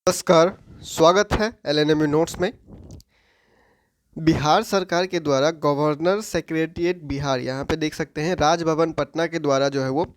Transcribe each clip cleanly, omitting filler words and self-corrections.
नमस्कार, स्वागत है एलएनएमयू नोट्स में। बिहार सरकार के द्वारा गवर्नर सेक्रेटेरिएट बिहार, यहाँ पे देख सकते हैं, राजभवन पटना के द्वारा जो है वो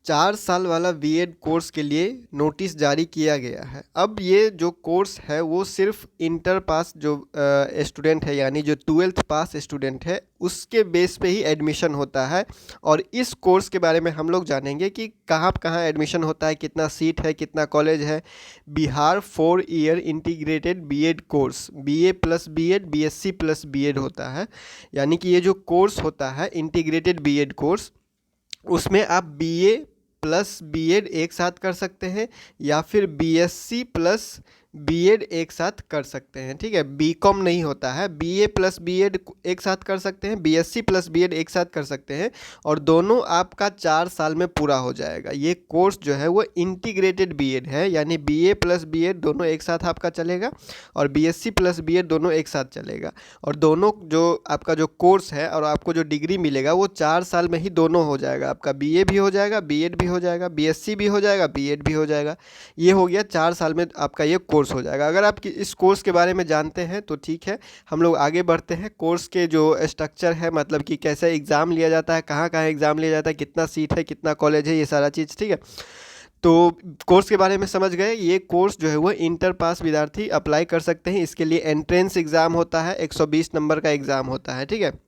4 साल वाला बीएड कोर्स के लिए नोटिस जारी किया गया है। अब ये जो कोर्स है वो सिर्फ इंटर पास जो स्टूडेंट है, यानी जो 12th पास स्टूडेंट है, उसके बेस पे ही एडमिशन होता है। और इस कोर्स के बारे में हम लोग जानेंगे कि कहाँ कहाँ एडमिशन होता है, कितना सीट है, कितना कॉलेज है। Bihar 4 year integrated BEd course, BA plus BEd, BSc plus BEd होता है। यानी कि ये जो कोर्स होता है इंटीग्रेटेड बीएड कोर्स, उसमें आप बीए प्लस बीएड एक साथ कर सकते हैं या फिर बीएससी प्लस बीएड एक साथ कर सकते हैं। ठीक है, बीकॉम नहीं होता है, बीए प्लस बीएड एक साथ कर सकते हैं, बीएससी प्लस बीएड एक साथ कर सकते हैं, और दोनों आपका 4 साल में पूरा हो जाएगा। ये कोर्स जो है वो इंटीग्रेटेड बीएड है, यानी बीए प्लस बीएड दोनों एक साथ आपका चलेगा और बीएससी प्लस बीएड दोनों एक साथ चलेगा। और दोनों जो आपका जो कोर्स है और आपको जो डिग्री मिलेगा वो 4 साल में ही दोनों हो जाएगा। आपका बीए भी हो जाएगा, बीएड भी हो जाएगा, बीएससी भी हो जाएगा, बीएड भी हो जाएगा। ये हो गया 4 साल में आपका ये कोर्स हो जाएगा। अगर आप इस कोर्स के बारे में जानते हैं तो ठीक है, हम लोग आगे बढ़ते हैं। कोर्स के जो स्ट्रक्चर है, मतलब कि कैसे एग्ज़ाम लिया जाता है, कहाँ कहाँ एग्ज़ाम लिया जाता है, कितना सीट है, कितना कॉलेज है, ये सारा चीज़। ठीक है, तो कोर्स के बारे में समझ गए। ये कोर्स जो है वो इंटर पास विद्यार्थी अप्लाई कर सकते हैं। इसके लिए एंट्रेंस एग्ज़ाम होता है, 120 नंबर का एग्ज़ाम होता है। ठीक है,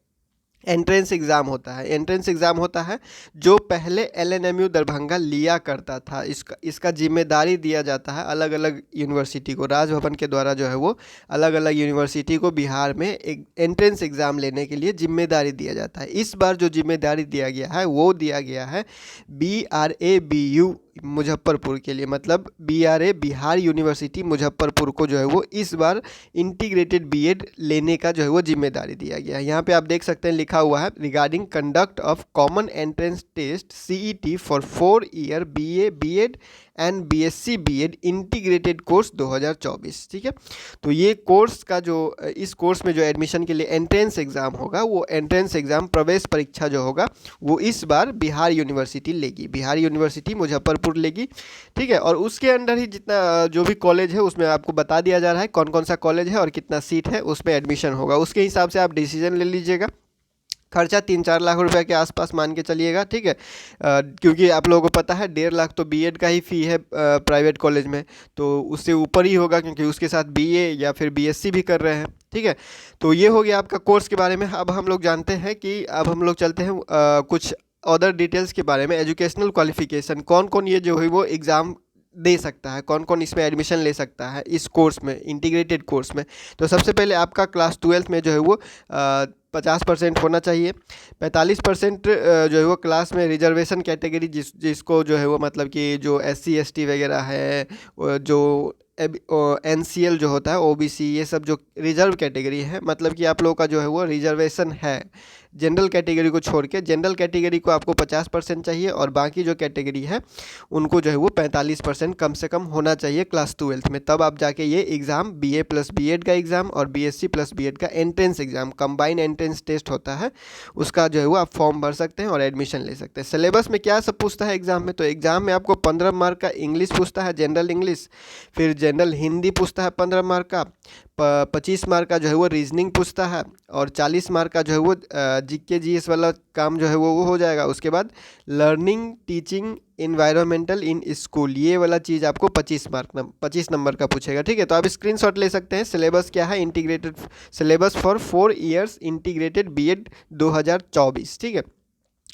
एंट्रेंस एग्ज़ाम होता है। एंट्रेंस एग्ज़ाम होता है जो पहले एलएनएमयू दरभंगा लिया करता था। इसका जिम्मेदारी दिया जाता है अलग अलग यूनिवर्सिटी को। राजभवन के द्वारा जो है वो अलग अलग यूनिवर्सिटी को बिहार में एक एंट्रेंस एग्ज़ाम लेने के लिए जिम्मेदारी दिया जाता है। इस बार जो जिम्मेदारी दिया गया है वो दिया गया है BRABU मुजफ्फरपुर के लिए, मतलब BRA बिहार यूनिवर्सिटी मुजफ्फरपुर को जो है वो इस बार इंटीग्रेटेड बीएड लेने का जो है वो जिम्मेदारी दिया गया है। यहाँ पे आप देख सकते हैं लिखा हुआ है, regarding conduct of common entrance test CET for 4 year BA BEd and BSc BEd integrated course 2024। ठीक है, तो ये कोर्स का जो इस कोर्स में जो एडमिशन के लिए एंट्रेंस एग्ज़ाम होगा, वो एंट्रेंस एग्ज़ाम प्रवेश परीक्षा जो होगा वो इस बार बिहार यूनिवर्सिटी लेगी, बिहार यूनिवर्सिटी मुजफ्फरपुर लेगी। ठीक है, और उसके अंडर ही जितना जो भी कॉलेज है उसमें आपको बता दिया जा रहा है कौन कौन सा कॉलेज है और कितना सीट है, उसमें एडमिशन होगा। उसके हिसाब से आप डिसीजन ले लीजिएगा। खर्चा 3-4 लाख रुपए के आसपास मान के चलिएगा। ठीक है, क्योंकि आप लोगों को पता है 1.5 लाख तो बीएड का ही फ़ी है प्राइवेट कॉलेज में, तो उससे ऊपर ही होगा क्योंकि उसके साथ बीए या फिर बीएससी भी कर रहे हैं। ठीक है, तो ये हो गया आपका कोर्स के बारे में। अब हम लोग जानते हैं कि अब हम लोग चलते हैं कुछ अदर डिटेल्स के बारे में। एजुकेशनल क्वालिफिकेशन, कौन कौन ये जो है वो एग्ज़ाम दे सकता है, कौन कौन इसमें एडमिशन ले सकता है इस कोर्स में, इंटीग्रेटेड कोर्स में। तो सबसे पहले आपका क्लास 12th में जो है वो 50% होना चाहिए। 45% जो है वो क्लास में रिजर्वेशन कैटेगरी जिसको जो है वो, मतलब कि जो SC ST वगैरह है, जो NCL जो होता है, OBC, ये सब जो रिजर्व कैटेगरी है, मतलब कि आप लोगों का जो है वो रिजर्वेशन है। जनरल कैटेगरी को छोड़ के, जनरल कैटेगरी को आपको 50% चाहिए और बाकी जो कैटेगरी है उनको जो है वो 45% कम से कम होना चाहिए क्लास 12th में। तब आप जाके ये एग्ज़ाम BA प्लस BEd का एग्ज़ाम और BSc प्लस BEd का entrance exam, combine entrance test होता है, उसका जो है वो आप फॉर्म भर सकते हैं और एडमिशन ले सकते हैं। सिलेबस में क्या सब पूछता है एग्ज़ाम में, तो एग्ज़ाम में आपको 15 मार्क का इंग्लिश पूछता है, जनरल इंग्लिश, फिर जनरल हिंदी पूछता है 15 मार्क का, 25 मार्क का जो है वो रीजनिंग पूछता है, और 40 मार्क का जो है वो GK GS वाला काम जो है वो हो जाएगा। उसके बाद learning teaching environmental in school, ये वाला चीज़ आपको 25 नंबर का पूछेगा। ठीक है, तो आप स्क्रीनशॉट ले सकते हैं। सिलेबस क्या है, integrated syllabus for 4 years integrated BEd 2024। ठीक है,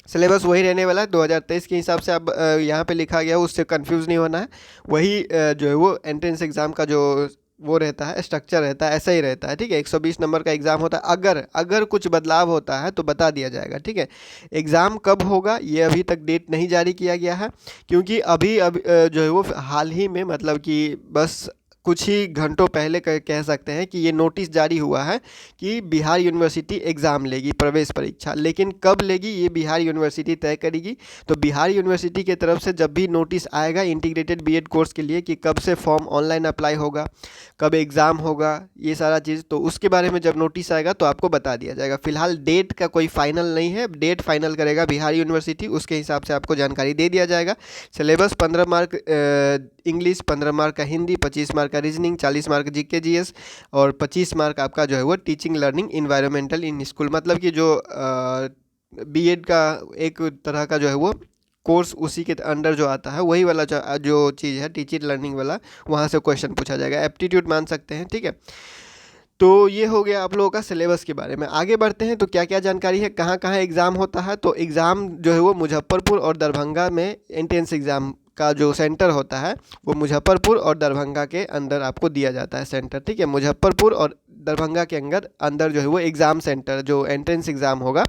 सिलेबस वही रहने वाला है 2023 के हिसाब से। अब यहाँ पे लिखा गया, उससे कंफ्यूज नहीं होना है। वही जो है वो एंट्रेंस एग्ज़ाम का जो वो रहता है, स्ट्रक्चर रहता है, ऐसा ही रहता है। ठीक है, 120 नंबर का एग्ज़ाम होता है। अगर कुछ बदलाव होता है तो बता दिया जाएगा। ठीक है, एग्ज़ाम कब होगा ये अभी तक डेट नहीं जारी किया गया है, क्योंकि अभी जो है वो हाल ही में, मतलब कि बस कुछ ही घंटों पहले कह सकते हैं कि ये नोटिस जारी हुआ है कि बिहार यूनिवर्सिटी एग्ज़ाम लेगी, प्रवेश परीक्षा, लेकिन कब लेगी ये बिहार यूनिवर्सिटी तय करेगी। तो बिहार यूनिवर्सिटी की तरफ से जब भी नोटिस आएगा इंटीग्रेटेड बीएड कोर्स के लिए कि कब से फॉर्म ऑनलाइन अप्लाई होगा, कब एग्ज़ाम होगा, ये सारा चीज़, तो उसके बारे में जब नोटिस आएगा तो आपको बता दिया जाएगा। फिलहाल डेट का कोई फाइनल नहीं है, डेट फाइनल करेगा बिहार यूनिवर्सिटी, उसके हिसाब से आपको जानकारी दे दिया जाएगा। सिलेबस 15 मार्क इंग्लिश, 15 मार्क का हिंदी, 25 मार्क का रीजनिंग, 40 मार्क जीके जीएस और 25 मार्क आपका जो है वो teaching learning environmental in school, मतलब कि जो बीएड का एक तरह का जो है वो कोर्स उसी के अंडर जो आता है वही वाला जो चीज़ है टीचिंग लर्निंग वाला, वहाँ से क्वेश्चन पूछा जाएगा, एप्टीट्यूड मान सकते हैं। ठीक है, तो ये हो गया आप लोगों का सिलेबस के बारे में। आगे बढ़ते हैं तो क्या क्या जानकारी है, कहाँ कहाँ एग्ज़ाम होता है। तो एग्ज़ाम जो है वो मुजफ्फरपुर और दरभंगा में एंट्रेंस एग्ज़ाम का जो सेंटर होता है वो मुजफ्फरपुर और दरभंगा के अंदर आपको दिया जाता है सेंटर। ठीक है, मुजफ्फरपुर और दरभंगा के अंदर जो है वो एग्ज़ाम सेंटर, जो एंट्रेंस एग्ज़ाम होगा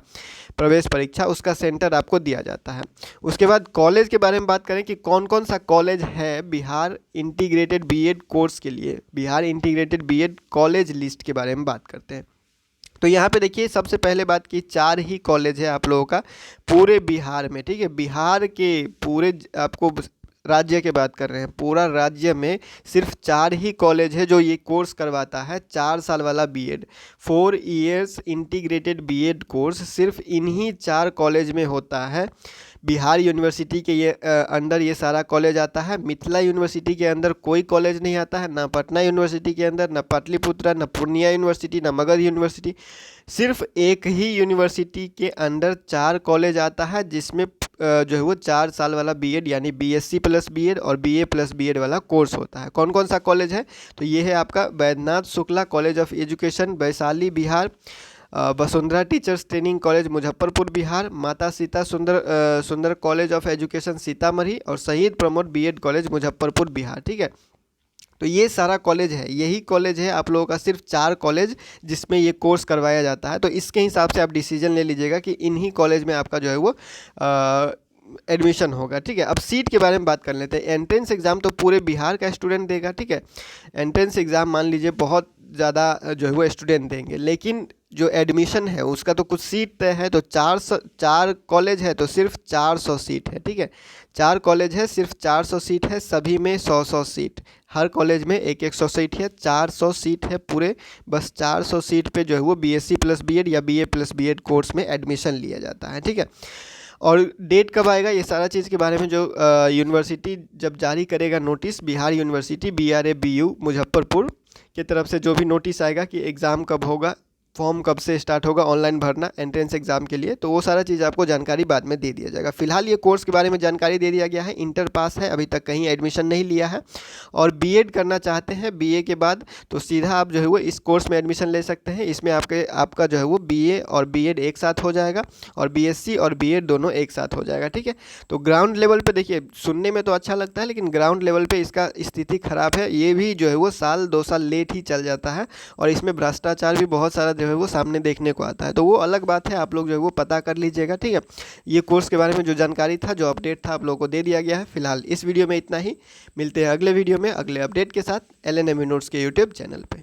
प्रवेश परीक्षा, उसका सेंटर आपको दिया जाता है। उसके बाद कॉलेज के बारे में बात करें कि कौन कौन सा कॉलेज है बिहार इंटीग्रेटेड बीएड कोर्स के लिए, Bihar integrated BEd college list के बारे में बात करते हैं। तो यहाँ पे देखिए सबसे पहले बात की 4 ही कॉलेज है आप लोगों का पूरे बिहार में। ठीक है, बिहार के पूरे आपको राज्य की बात कर रहे हैं, पूरा राज्य में सिर्फ 4 ही कॉलेज है जो ये कोर्स करवाता है 4 साल वाला BEd, 4 years integrated BEd course सिर्फ इन्हीं 4 कॉलेज में होता है। बिहार यूनिवर्सिटी के ये अंडर ये सारा कॉलेज आता है। मिथिला यूनिवर्सिटी के अंदर कोई कॉलेज नहीं आता है, ना पटना यूनिवर्सिटी के अंदर, ना पाटलिपुत्रा, ना पूर्णिया यूनिवर्सिटी, ना मगध यूनिवर्सिटी। सिर्फ एक ही यूनिवर्सिटी के अंडर 4 कॉलेज आता है जिसमें जो है वो 4 साल वाला बीएड यानी बीएससी प्लस बीएड और बीए प्लस बीएड वाला कोर्स होता है। कौन कौन सा कॉलेज है, तो ये है आपका Vaidyanath Shukla college of education Vaishali Bihar, Vasundhara teachers training college Muzaffarpur Bihar, Mata Sita Sundar college of education Sitamarhi और शहीद प्रमोद बीएड कॉलेज मुजफ्फरपुर बिहार। ठीक है, तो ये सारा कॉलेज है, यही कॉलेज है आप लोगों का सिर्फ 4 कॉलेज जिसमें ये कोर्स करवाया जाता है। तो इसके हिसाब से आप डिसीजन ले लीजिएगा कि इन्हीं कॉलेज में आपका जो है वो एडमिशन होगा। ठीक है, अब सीट के बारे में बात कर लेते हैं। एंट्रेंस एग्ज़ाम तो पूरे बिहार का स्टूडेंट देगा। ठीक है, एंट्रेंस एग्ज़ाम मान लीजिए बहुत ज़्यादा जो है वो स्टूडेंट देंगे, लेकिन जो एडमिशन है उसका तो कुछ सीट तय है। तो 4 कॉलेज है तो सिर्फ 400 सीट है। ठीक है, 4 कॉलेज है, सिर्फ 400 सीट है, सभी में 100 सीट, हर कॉलेज में 100 सीट है, 400 सीट है पूरे। बस 400 सीट पे जो है वो बीएससी प्लस बीएड या बीए प्लस बीएड कोर्स में एडमिशन लिया जाता है। ठीक है, और डेट कब आएगा ये सारा चीज़ के बारे में जो यूनिवर्सिटी जब जारी करेगा notice, Bihar university BRABU Muzaffarpur की तरफ से जो भी नोटिस आएगा कि एग्ज़ाम कब होगा, फॉर्म कब से स्टार्ट होगा ऑनलाइन भरना एंट्रेंस एग्ज़ाम के लिए, तो वो सारा चीज़ आपको जानकारी बाद में दे दिया जाएगा। फिलहाल ये कोर्स के बारे में जानकारी दे दिया गया है। इंटर पास है, अभी तक कहीं एडमिशन नहीं लिया है और बीएड करना चाहते हैं बीए के बाद तो सीधा आप जो है वो इस कोर्स में एडमिशन ले सकते हैं। इसमें आपका जो है वो बीए और बीएड एक साथ हो जाएगा और बीएससी और बीएड दोनों एक साथ हो जाएगा। ठीक है, तो ग्राउंड लेवल पर देखिए सुनने में तो अच्छा लगता है, लेकिन ग्राउंड लेवल पर इसका स्थिति ख़राब है। ये भी जो है वो 1-2 साल लेट ही चल जाता है और इसमें भ्रष्टाचार भी बहुत सारा जो है वो सामने देखने को आता है। तो वो अलग बात है, आप लोग जो है वो पता कर लीजिएगा। ठीक है, ये कोर्स के बारे में जो जानकारी था, जो अपडेट था, आप लोगों को दे दिया गया है। फिलहाल इस वीडियो में इतना ही, मिलते हैं अगले वीडियो में अगले अपडेट के साथ LNME नोट्स के यूट्यूब चैनल पे।